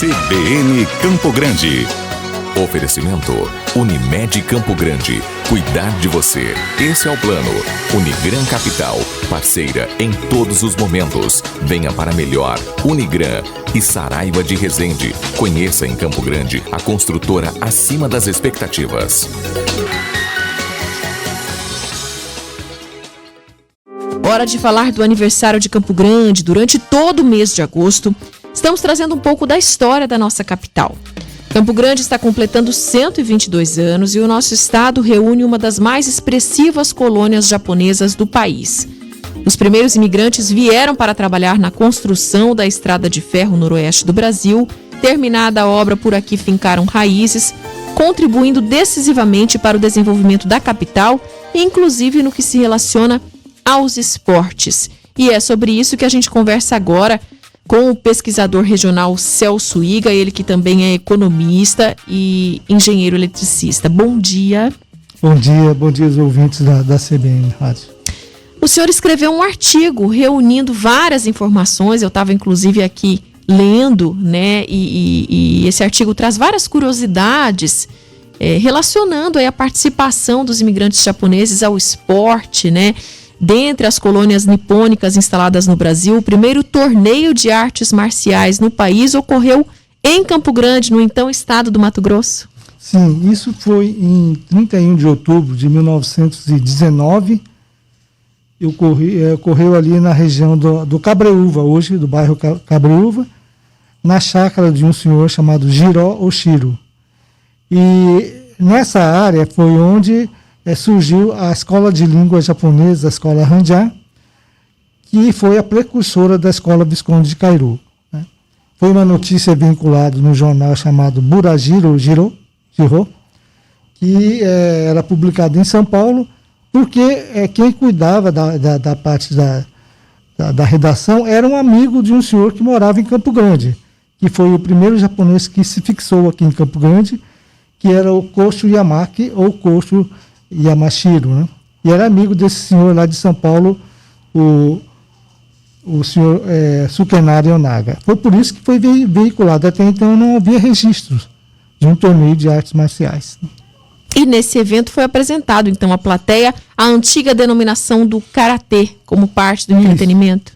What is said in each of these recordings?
CBN Campo Grande. Oferecimento Unimed Campo Grande. Cuidar de você. Esse é o plano. Unigran Capital. Parceira em todos os momentos. Venha para melhor. Unigran e Saraiva de Resende. Conheça em Campo Grande a construtora acima das expectativas. Hora de falar do aniversário de Campo Grande. Durante todo o mês de agosto, estamos trazendo um pouco da história da nossa capital. Campo Grande está completando 122 anos e o nosso estado reúne uma das mais expressivas colônias japonesas do país. Os primeiros imigrantes vieram para trabalhar na construção da estrada de ferro noroeste do Brasil. Terminada a obra, por aqui fincaram raízes, contribuindo decisivamente para o desenvolvimento da capital, inclusive no que se relaciona aos esportes. E é sobre isso que a gente conversa agora com o pesquisador regional Celso Iga, ele que também é economista e engenheiro eletricista. Bom dia. Bom dia aos ouvintes da CBN Rádio. O senhor escreveu um artigo reunindo várias informações, eu estava inclusive aqui lendo, né, e esse artigo traz várias curiosidades relacionando aí a participação dos imigrantes japoneses ao esporte, né? Dentre as colônias nipônicas instaladas no Brasil, o primeiro torneio de artes marciais no país ocorreu em Campo Grande, no então estado do Mato Grosso. Sim, isso foi em 31 de outubro de 1919. Ocorreu ali na região do Cabreúva, hoje do bairro Cabreúva, na chácara de um senhor chamado Jiró Oshiro. E nessa área foi onde surgiu a escola de língua japonesa, a escola Hanjá, que foi a precursora da escola Visconde de Cairu, né? Foi uma notícia vinculada no jornal chamado Burajiro Jiro, que era publicado em São Paulo, porque quem cuidava da parte da redação era um amigo de um senhor que morava em Campo Grande, que foi o primeiro japonês que se fixou aqui em Campo Grande, que era o Kosho Yamaki, ou Kosho Yamashiro, né? E era amigo desse senhor lá de São Paulo, o senhor Sukenari Onaga. Foi por isso que foi veiculado. Até então não havia registros de um torneio de artes marciais. E nesse evento foi apresentado, então, à plateia, a antiga denominação do karatê, como parte do entretenimento.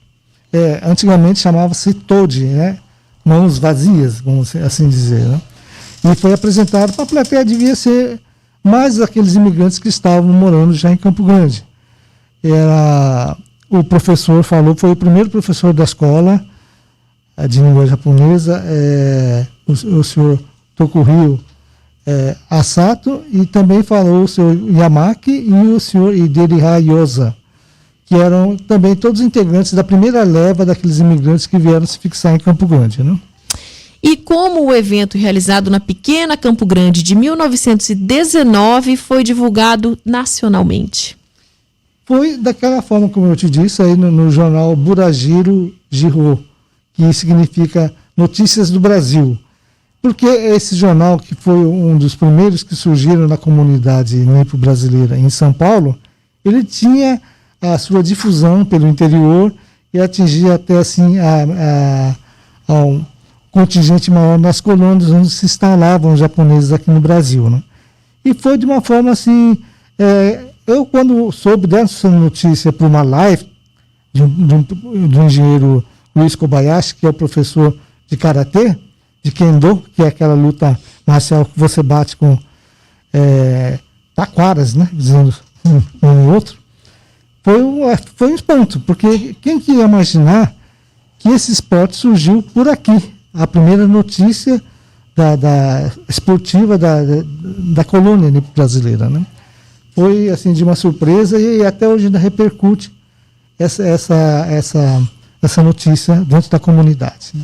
Antigamente chamava-se Toji, né? Mãos vazias, vamos assim dizer, né? E foi apresentado para a plateia, devia ser mais aqueles imigrantes que estavam morando já em Campo Grande. O professor falou, foi o primeiro professor da escola de língua japonesa, o senhor Tokuhiro Asato, e também falou o senhor Yamaki e o senhor Ideriha Yosa, que eram também todos integrantes da primeira leva daqueles imigrantes que vieram se fixar em Campo Grande, né? E como o evento realizado na pequena Campo Grande de 1919 foi divulgado nacionalmente? Foi daquela forma, como eu te disse, aí no jornal Burajiro Jiro, que significa Notícias do Brasil. Porque esse jornal, que foi um dos primeiros que surgiram na comunidade nipo-brasileira em São Paulo, ele tinha a sua difusão pelo interior e atingia até assim um contingente maior nas colônias onde se instalavam os japoneses aqui no Brasil, né? E foi de uma forma assim, eu quando soube dessa notícia por uma live do engenheiro Luiz Kobayashi, que é o professor de karatê, de kendo, que é aquela luta marcial que você bate com taquaras, né, dizendo um outro, foi um espanto, porque quem que ia imaginar que esse esporte surgiu por aqui? A primeira notícia da esportiva da colônia brasileira, né? Foi assim de uma surpresa e até hoje ainda repercute essa notícia dentro da comunidade, né?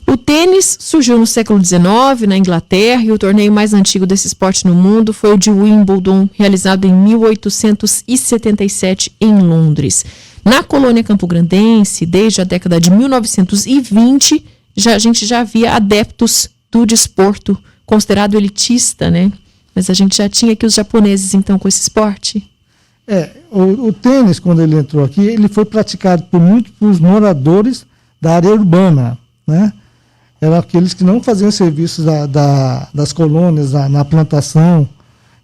O tênis surgiu no século XIX na Inglaterra e o torneio mais antigo desse esporte no mundo foi o de Wimbledon, realizado em 1877 em Londres. Na colônia campograndense, desde a década de 1920, a gente já via adeptos do desporto, considerado elitista, né? Mas a gente já tinha aqui os japoneses, então, com esse esporte. O tênis, quando ele entrou aqui, ele foi praticado por muitos moradores da área urbana, né? eram aqueles que não faziam serviço das colônias na plantação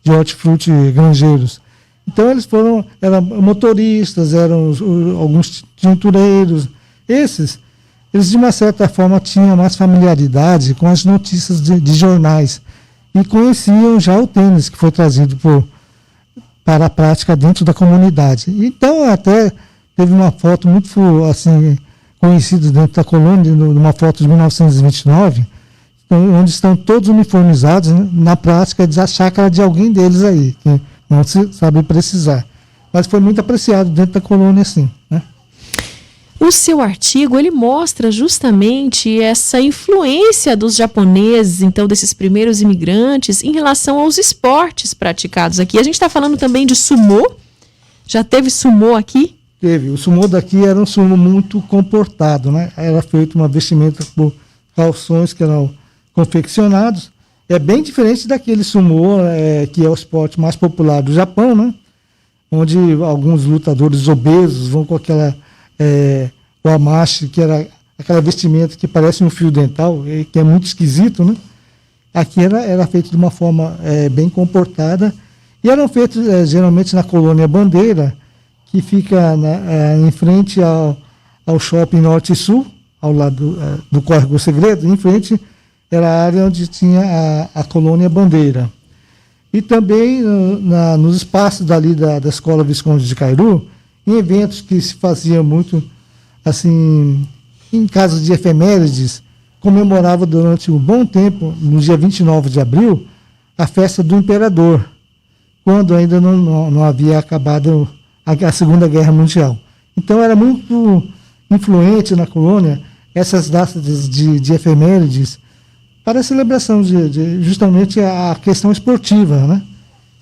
de hortifruti granjeiros. Então eles eram motoristas, eram alguns tintureiros. Eles de uma certa forma tinham mais familiaridade com as notícias de jornais e conheciam já o tênis que foi trazido para a prática dentro da comunidade. Então até teve uma foto muito assim conhecida dentro da colônia, numa foto de 1929, onde estão todos uniformizados, né, na prática da chácara de alguém deles aí, que não se sabe precisar. Mas foi muito apreciado dentro da colônia, sim, né? O seu artigo, ele mostra justamente essa influência dos japoneses, então, desses primeiros imigrantes, em relação aos esportes praticados aqui. A gente está falando também de sumô. Já teve sumô aqui? Teve. O sumô daqui era um sumô muito comportado, né? Era feito uma vestimenta por calções que eram confeccionados. É bem diferente daquele sumô, que é o esporte mais popular do Japão, né? Onde alguns lutadores obesos vão com aquela o amashi, que era aquela vestimenta que parece um fio dental, que é muito esquisito, né? Aqui era feito de uma forma bem comportada, e eram feitos geralmente na colônia Bandeira, que fica em frente ao shopping Norte e Sul, ao lado do Córrego Segredo. Em frente era a área onde tinha a colônia Bandeira. E também nos espaços dali da Escola Visconde de Cairu, em eventos que se fazia muito, assim, em casos de efemérides, comemorava durante um bom tempo, no dia 29 de abril, a festa do Imperador, quando ainda não havia acabado a Segunda Guerra Mundial. Então era muito influente na colônia essas datas de efemérides para a celebração de justamente a questão esportiva, né?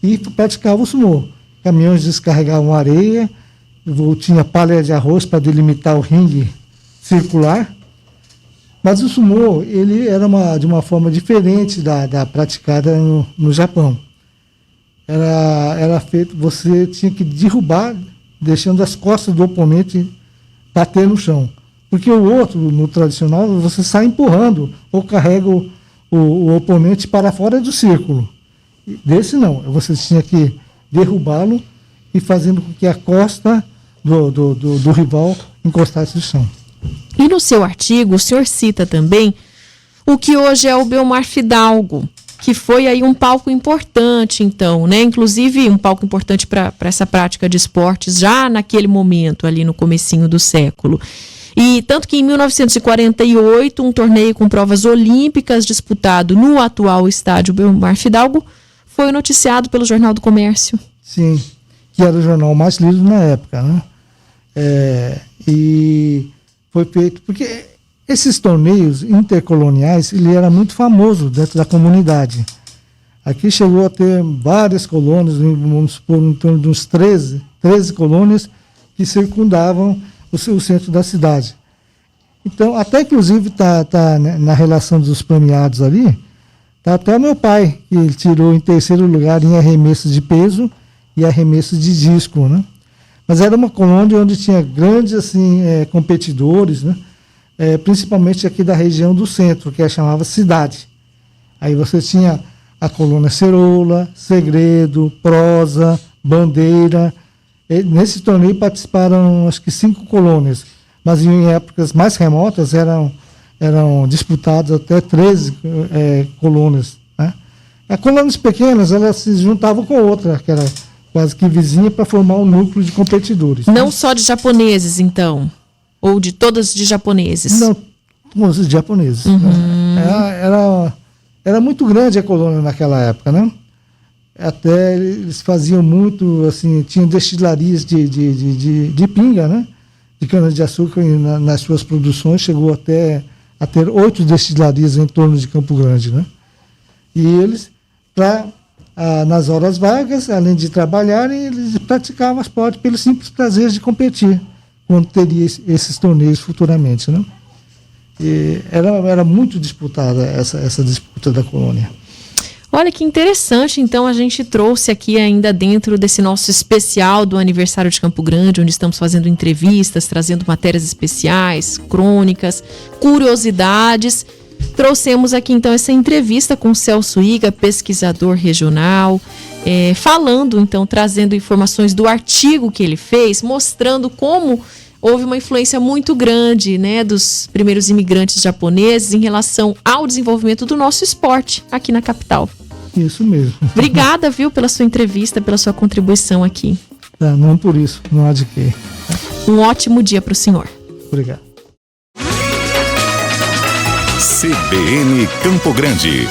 E praticava o sumô. Caminhões descarregavam areia, tinha palha de arroz para delimitar o ringue circular. Mas o sumô, ele era de uma forma diferente da praticada no Japão. Era feito, você tinha que derrubar, deixando as costas do oponente bater no chão. Porque o outro, no tradicional, você sai empurrando ou carrega o oponente para fora do círculo. Desse não, você tinha que derrubá-lo e fazendo com que a costa do rival encostasse no chão. E no seu artigo, o senhor cita também o que hoje é o Belmar Fidalgo, que foi aí um palco importante, então, né? Inclusive um palco importante para essa prática de esportes já naquele momento, ali no comecinho do século. E tanto que em 1948, um torneio com provas olímpicas disputado no atual estádio Belmar Fidalgo foi noticiado pelo Jornal do Comércio. Sim, que era o jornal mais lido na época, né? E foi feito porque esses torneios intercoloniais, ele era muito famoso dentro da comunidade. Aqui chegou a ter várias colônias, vamos supor, em torno de uns 13 colônias que circundavam o centro da cidade. Então, até inclusive tá na relação dos premiados ali, tá até o meu pai, que ele tirou em terceiro lugar em arremessos de peso e arremessos de disco, né? Mas era uma colônia onde tinha grandes assim, competidores, né? Principalmente aqui da região do centro, que chamava Cidade. Aí você tinha a colônia Ceroula, Segredo, Prosa, Bandeira. Nesse torneio participaram acho que 5 colônias, mas em épocas mais remotas eram disputadas até 13 colônias, né? As colônias pequenas, elas se juntavam com outra, que era quase que vizinha, para formar um núcleo de competidores. Não, né? Só de japoneses, então? Ou de todas de japoneses? Não, todos de japoneses. Uhum. Era muito grande a colônia naquela época, né? Até eles faziam muito, assim, tinham destilarias de pinga, né? De cana-de-açúcar nas suas produções, chegou até a ter 8 destilarias em torno de Campo Grande, né? E eles, nas horas vagas, além de trabalharem, eles praticavam esporte pelo simples prazer de competir, quando teria esses torneios futuramente, né? E era muito disputada essa disputa da colônia. Olha que interessante, então a gente trouxe aqui ainda dentro desse nosso especial do aniversário de Campo Grande, onde estamos fazendo entrevistas, trazendo matérias especiais, crônicas, curiosidades, Trouxemos aqui então essa entrevista com o Celso Iga, pesquisador regional, falando então, trazendo informações do artigo que ele fez, mostrando como houve uma influência muito grande, né, dos primeiros imigrantes japoneses em relação ao desenvolvimento do nosso esporte aqui na capital. Isso mesmo. Obrigada, viu, pela sua entrevista, pela sua contribuição aqui. Não por isso, não há de quê. Um ótimo dia para o senhor. Obrigado. CBN Campo Grande.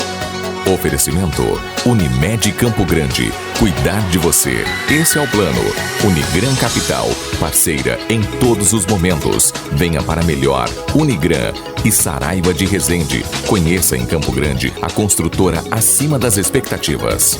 Oferecimento Unimed Campo Grande. Cuidar de você. Esse é o plano. Unigran Capital. Parceira em todos os momentos. Venha para melhor. Unigran e Saraiva de Resende. Conheça em Campo Grande a construtora acima das expectativas.